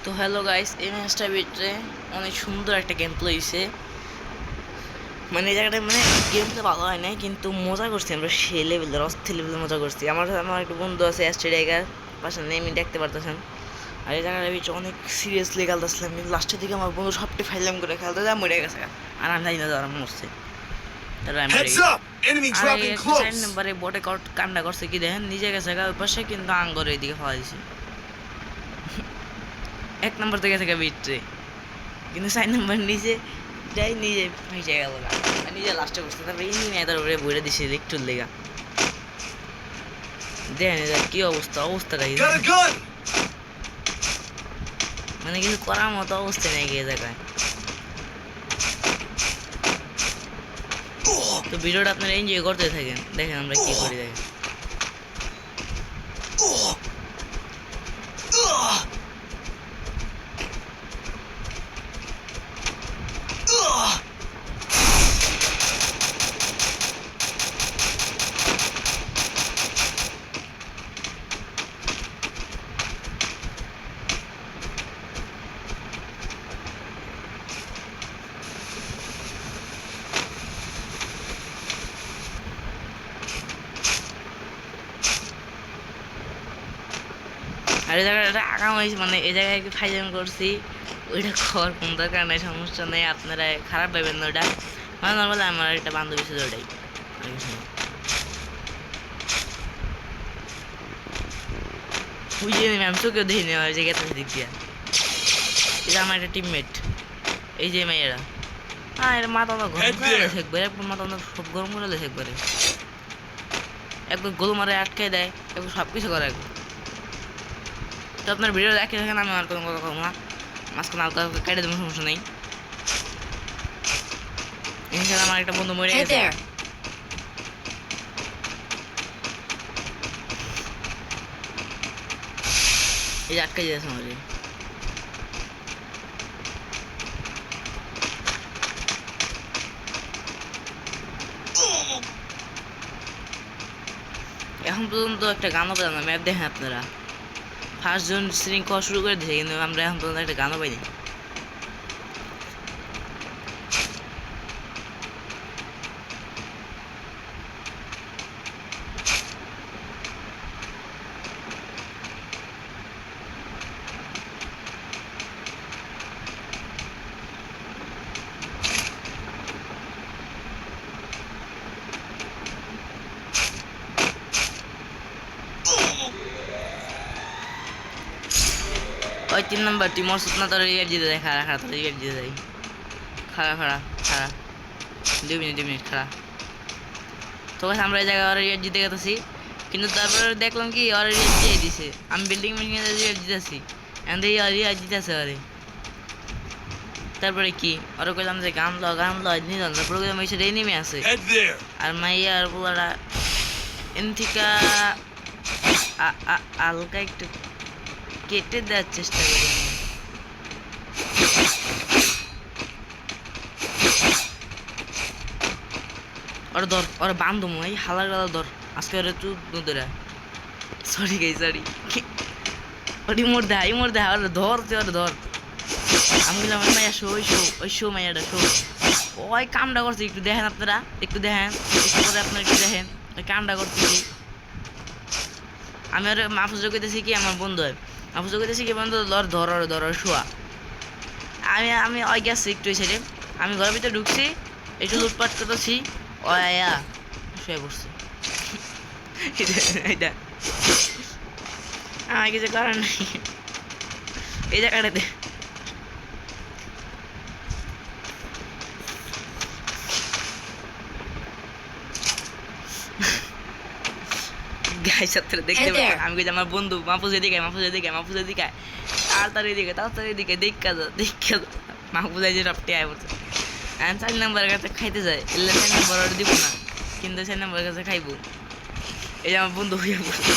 তো hello guys, এই ম্যাচটার ভিতরে অনেক সুন্দর একটা গেম প্লে হয়েছে। মানে এই জায়গাটা মানে গেম প্লে ভালো হয় না, কিন্তু মজা করছি আমরা সেই লেভেলের অস্থির লেভেলের মজা করছি। আমার একটা বন্ধু আছে অ্যাস্ট্রেডিয়ার পাশে নেমে দেখতে পারতেছেন। আর এই জায়গাটার ভিতরে অনেক সিরিয়াসলি খেলতেছিলাম, কিন্তু লাস্টের দিকে আমার বন্ধু সবটি ফাইলাম করে খেলতে যা মরে গেছে। আর আমি জানি না যারা মরছে, তারা আমি মরে গেছি। আর এই একটা 4 নম্বরে বটে কান্ডা করছে কি দেখেন, নিজে গেছে ওই পাশে, কিন্তু আঙ্গর এইদিকে ফাওয়া দিছে। 1 নম্বর থেকে ভিতরে, কিন্তু 4 নম্বর নিজে যাই নিজে ভেসে গেল না, নিজে লাস্টে বসতে। তারপরে এই নিয়ে তার উপরে বইরে দিছে একটুর লেগা। দেখেন কি অবস্থাটা মানে কিছু করার মতো অবস্থা নেই গিয়ে জায়গায়। তো ভিডিওটা আপনারা এনজয় করতে থাকেন, দেখেন আমরা কি করি। দেখেন আর এই জায়গাটা আগাম হয়েছে, মানে এই জায়গায় একটু ফাইজাম করছি। ওইটা খাওয়ার কোনো দরকার নেই, সমস্যা নেই, আপনারা খারাপ পাইবেন না। ওইটা মানে নর্মালি আমার একটা বান্ধবী ছিল, ওটাই। বুঝিয়ে নিবি, আমি চোখেও দেখি নেওয়া হয়েছে গেছে দিক দিয়া। এটা আমার একটা টিমমেট, এই যে মেয়েরা। হ্যাঁ, এর মাথা তো গরম করে থাকবে, একবার মাথা সব গরম করে থাকবে, একবার গোল মারে আটকে দেয়, একবার সব কিছু করে একবার। তো আপনার ভিডিও দেখে থাকেন, আমি আর কোনো কথা কম না, মাঝখানে হালকা হালকা কেটে দেবেন, সমস্যা নেই। ইনশাআল্লাহ আমার একটা বন্ধু মরে গেছে। এই যে আটকে যাচ্ছে আমাদের। এখন পর্যন্ত একটা গানও পেলাম না। ম্যাপ দেখেন আপনারা, ফার্স্ট জন শৃঙ্খলা শুরু করে দিয়েছে, কিন্তু আমরা এখন পর্যন্ত একটা গানও পাইনি। ওই 3 নম্বর টিম ওর সুতনা তোর রিয়ার জিতে যায়। খাড়া খাড়া তোর রিয়ার জিতে যায়। খাড়া খাড়া খাড়া 2 মিনিট খাড়া। তো আমরা এই জায়গায় ওরা রিয়ার জিতে গেছি, কিন্তু তারপরে দেখলাম কি ওরা রিয়ার জিতে দিছে। আমি বিল্ডিং মিলিয়ে রিয়ার জিতেছি, এন্ড এই রিয়ার জিতেছে ওরে। তারপরে কি ওরা কইলাম যে গান ল নিলাম, তারপরে কইলাম এসে নেমে আছে। আর মাইয়া আর পোলারা এনথিকা হালকা একটু কেটে দেওয়ার চেষ্টা করি। ওরা ধর, ওরা বান্ধব এই হালার গালা ধর, আজকে ওরা চুপ ধরে। সরি গাই সরি, ওটি মোর দেয় ওরা ধর, ওরা ধর। আমি বললাম মাইয়া শো ওই শো মাইয়াটা শো। ওই কামটা করছে, একটু দেখেন আপনারা, একটু দেখেন, একটু করে আপনারা একটু দেখেন ওই কামটা করতেছি। আমি আর মাহফুজ কইতেছি কি, আমার বন্ধু হয় মাহফুজ কইতেছি কি, বন্ধু ধর শোয়া। আমি ওই গেছি একটু ছেড়ে, আমি ঘরের ভিতরে ঢুকছি, একটু লুটপাট করতেছি, ওয়া শুয়ে পড়ছে। এটা আমার কিছু করার নাই এই জায়গাটাতে। গাইস আপনারা দেখতে পাচ্ছেন, আমি কই আমার বন্ধু মাহফুজ এদিকে তাড়াতাড়ি এদিকে দেখা যা মাহফুজ এই যে সবটি আয় পড়ছে। আমি 4 নম্বরের কাছে খাইতে যাই, 4 নম্বর অর্ডার দিব না, কিন্তু 4 নম্বরের কাছে খাইবো। এই যে আমার বন্ধু হইয়া পড়ছে।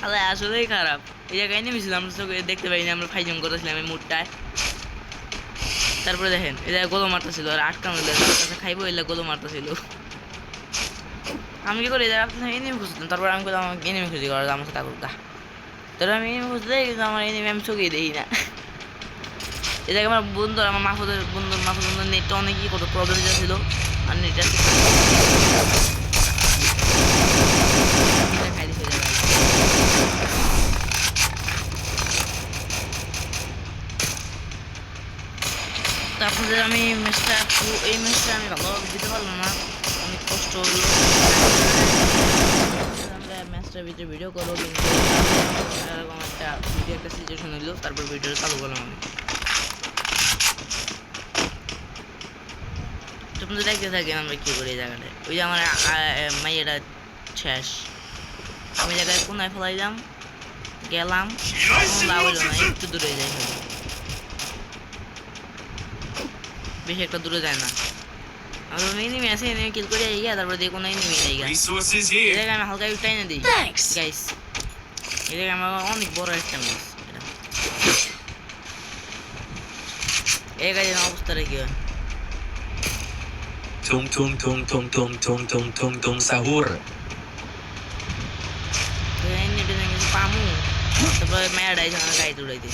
আল্লাহ আসলেই খারাপ। এই জায়গায় নেমেছিলাম, আমরা দেখতে পাইনি, আমরা ফাইজম করেছিলাম এই মুডটায়। তারপরে দেখেন এই জায়গায় গোলো মারতেছিল, আর আটকানো কাছে খাইবো, এলে গোলো মারতেছিল। আমি কি করি আপনার এনিমি খুঁজতাম, তারপর আমি বললাম আমাকে এনিমি খুঁজি করা আমার সাথে গা, তারপর আমি এনিমি খুঁজলে কিন্তু আমার এনিমি আমি চোখেই দেখি না। এটাকে আমার বন্ধু, আমার মাহফুজের বন্ধুর নেটটা অনেকই কত প্রবলেম ছিল, আর নেটটা খাই দিতে যাবে। তো আপনাদের আমি ম্যাচটা এই ম্যাচটা আমি ভালোভাবে দিতে পারলাম না, অনেক কষ্ট হলো। আমরা ম্যাচটার ভিতরে ভিডিও করবো, কিন্তু এরকম একটা ভিডিও একটা সিচুয়েশন হইলো, তারপর ভিডিওটা চালু করলাম আমি। আপনাদের দেখতে থাকেন আমরা কী করি এই জায়গাটায়। ওই যে আমার মাইয়াটা শেষ, আমি জায়গায় কোনায় ফেলাইলাম, গেলাম, লাভ হইল না, একটু দূরে যাই, বেশি একটা দূরে যায় না। আর এনিমি আছে, এনিমি কিল করে আইগা, তারপরে দিয়ে কোনো এনিমি নাই গা, এই জায়গায় আমি হালকা একটু টাইনে দিই গাইস। এই জায়গায় আমার অনেক বড় একটা ম্যাচ এটা, এই গাড়ি অবস্থাটা কি হয়। Tung tung tung tung tung tung tung tung tung sahur. তো এমনি কিছু পামু, তারপরে মেয়াটা এসে আমার গাড়িতে উড়াইতে,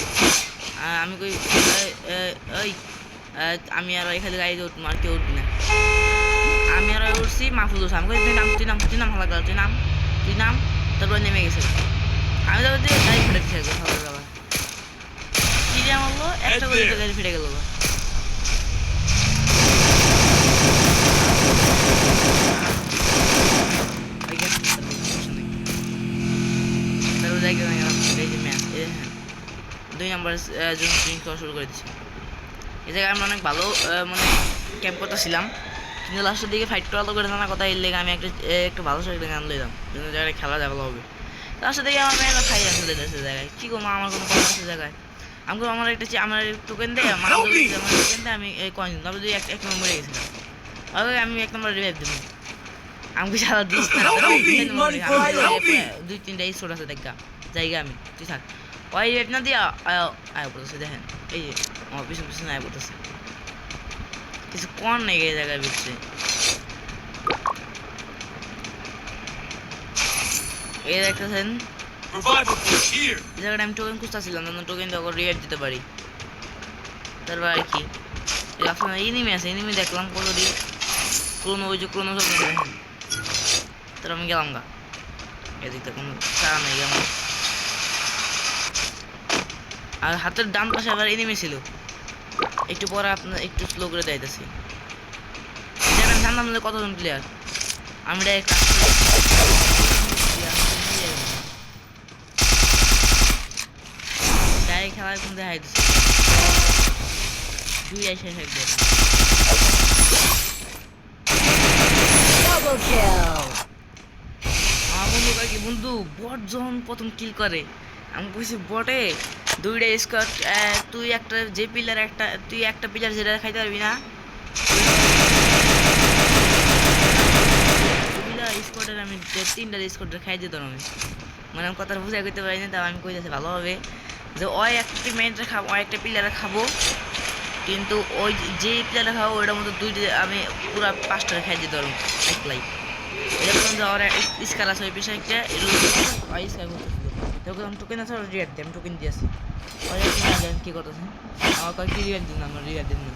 আর আমি কই ওই আমি আর এখানে গাড়িতে উঠবো, আর কেউ উঠবি না। আমি আর উঠছি, মাহফুজ উঠছে, আমি কই তুই নাম হালা তুই নাম, তারপরে নেমে গেছে। আমি তারপর গাড়ি ফেটে দিচ্ছে সবাই বাবা, কি যে মারলো একটা করে গাড়ি ফেটে গেল। দুই নম্বর জন্য ট্রেনিং করা শুরু করে দিচ্ছি। এই জায়গায় আমরা অনেক ভালো মানে ক্যাম্প করতেছিলাম, কিন্তু লাস্টের দিকে ফাইট করা তো করে জানা কথা, এর লেগে আমি একটা ভালো একটা গান লইলাম, যেন জায়গায় খেলা যাবে হবে। লাস্টের দিকে আমার মেয়েরা খাই আসলে সে জায়গায় কী করবো, আমার কোনো কথা আছে জায়গায়। আমি আমার টোকেন দেয়, আমার টোকেন দেয়, আমি কয়েন তারপর দুই এক নম্বর মরে গেছিলাম, আমি 1 নম্বর রিভাইভ দেবো। আমাকে সারা দিস না, 2-3টা স্পোর্ট আছে দেখা জায়গা, আমি তুই থাক ওই রেট না দিয়া আয় পড়তেছে, দেখেন এই যে আমার পিছনে আয় পড়তেছে, কিছু কর নেই এই জায়গার ভিতরে। এই দেখতেছেন জায়গাটা আমি টোকেন খুঁজতেছিলাম, টোকেন দিয়ে রিভাইভ দিতে পারি। তারপর আর কি আপনার এনিমি আছে, এনিমি দেখলাম কতটি ক্লোনো, ওই যে ক্লোনো সব দেখেন। তারপর আমি গেলাম গা, এদিকটা কোনো চারা নেই আমার, আর হাতের ডান পাশে আবার এনিমি ছিল। একটু পরে আপনার একটু স্লো করে যাইতেছি, যেখানে জানলাম যে কতজন প্লেয়ার, আমি ডাইরেক্ট খেলার কোন দেখাই দিচ্ছি, 2 আইসা একবার আমার বন্ধু কি বন্ধু বট যখন প্রথম কিল করে, আমি বলছি বটে 2টা স্কোয়াড, তুই একটা যে পিলার তুই একটা পিলার যেটা খাইতে পারবি না, স্কোয়াডের আমি 3টা স্কোয়াডের খাই দিতাম আমি, মানে আমি কথা বুঝাই করতে পারিনি, তাও আমি কইতেছি ভালোভাবে যে ওই একটা টিমমেটরা খাবো, ওই একটা প্লেয়ারে খাবো, কিন্তু ওই যে প্লেয়ারে খাবো ওইটার মধ্যে 2টা আমি পুরো 5টা খাই দিতে পারবো একলাই। এটা বললাম যে ওরা স্কার আছে ওই পেশা একটা স্কার করতেছিল, তখন আমি টোকেন আছে রিয়ার দিই, আমি টোকেন দিয়েছি কী করতেছে, আমার কয়েকটি রিয়ার দিন, আমার রিয়ার দিন না,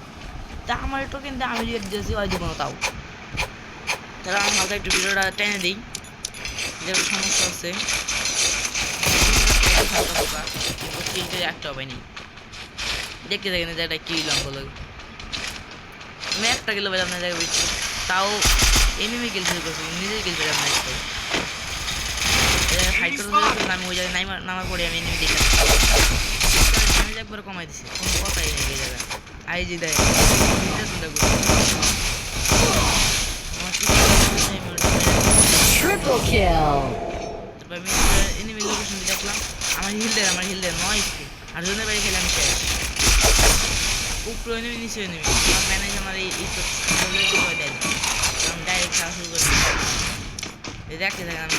তা আমার টোকেন দিয়ে আমি রিয়ার দিয়েছি, ওই দিব না তাও। তাহলে আমি হালকা একটু ভিডিওটা টেনে দিই, যেটা সমস্যা হচ্ছে কিলতে একটা পাইনি, দেখতে থাকেন যে একটা কিল বলো, আমি একটা কিলো পেলাম না জায়গায় বেশি, তাও এনিমি কিল ফিল করছি, নিজেই কিল পেলাম না একটাই। ফাইট করতে আমি ওই জায়গায় নামার পরে আমি এনিমি দেখে ড্যামেজ একবার কমাই দিছি, কোনো কথাই নেই এই জায়গায়। আইজি দেয় Triple kill. তারপর আমি এনিমি লোকেশন দেখলাম, আমার হিল দেয় 9 আর জনের বাড়ি খেলে আমি শেষ, উপরে এনিমি নিচে এনিমি, আমার ম্যানেজ আমার এই দেয়, আমি ডাইরেক্ট খেলা শুরু করে দেখতে থাকেন।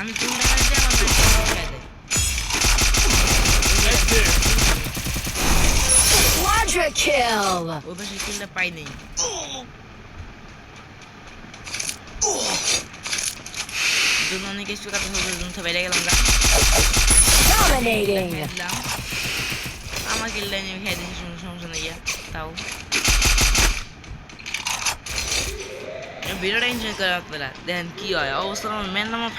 আমি 3 টাকা দিয়ে আমার ম্যানেজ দেয় Mega kill! ওই পাশে কিলটা পাই নাই জন্য অনেক কিছু কথা হবে জন্য বেড়ে গেলাম গা Dominating! দিলাম আমার কিলটা নিয়ে খেয়ে দিয়েছি সমস্যা নেই তাও ভিডিওটা এনজয় করে আপনারা দেখেন কি হয় অবস্থা আমার ম্যান আমার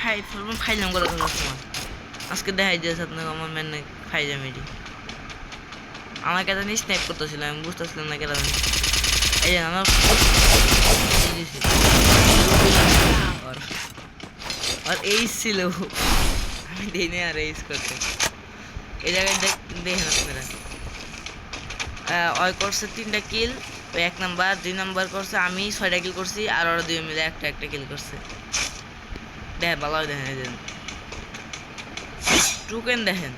ফাইলাম করে তোমার আজকে দেখাই দিয়েছে আপনাকে আমার ম্যান ফাইলাম এটি আমার কাছে নিয়ে স্ন্যাপ করতেছিলাম আমি বুঝতেছিলাম না কেন এই যে আমার আর এইস ছিল আমি দিনে আর এইস করতে এই জায়গায় দেখেন আপনারা ওই করছে 3টা কিল ওই 1 নাম্বার 2 নাম্বার করছে আমি 6টা কিল করছি আর ওরা 2 মিলে একটা কিল করছে দেখেন ভালো দেখেন এই দেখেন টুকেন দেখেন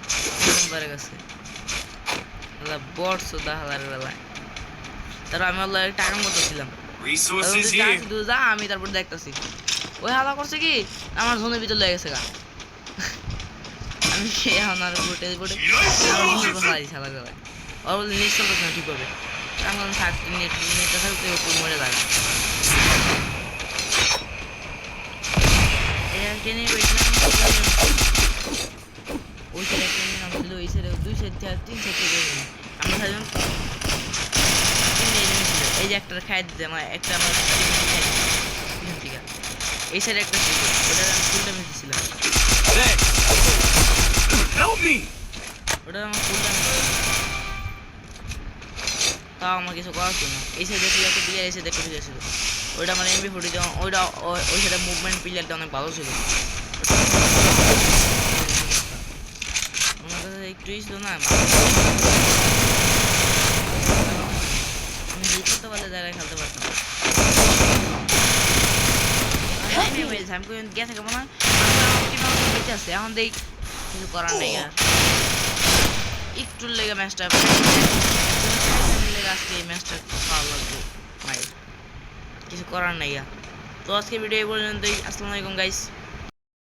2 নাম্বারের কাছে বট সুদা হালার বেলায় তারপর আমি আল্লাহ টাকা মতো ছিলাম Resources here. আমি তারপর দেখতেছি ওই হালা করছে কি আমার জোনের ভিতর লেগে গেছে গা আমি এখন আর বোটে হালাই হালা করে ওর বলে নেট চলতেছে না ঠিক হবে আমি থাক নেটটা থাকতে একটু মরে যাবে টেনে ওই সাইডে একটা নাম ছিল ওই সাইডে 2 সাইড 3 সাইড থেকে আমরা সাজন এই যে একটা খাই দিতে আমার একটা আমার ঠিক আছে এই সাইডে একটা ছিল ওটা আমি ফুলটা মেরেছিলাম Thanks. Help me. ওটা আমার ফুলটা তাও আমার কিছু করার ছিল না এই সাইডে ছিল একটা প্লেয়ার এই সাইডে একটা প্লেয়ার ছিল ওইটা আমার MP40 ওইটা ওই সাইডে মুভমেন্ট প্লেয়ারটা অনেক ভালো ছিল আমার কাছে একটু ছিল না আমি জিত করতে পারলে জায়গায় খেলতে পারতাম আমি গেছে কেমন হয় বেঁচে আছে এখন দেখ কিছু করার নেই আর একটুর লেগে ম্যাচটা লেগে আজকে এই ম্যাচটা ভালো লাগবে মায়ের কিছু করার নেই তো আজকে ভিডিও এই পর্যন্তই আসসালামু আলাইকুম গাইস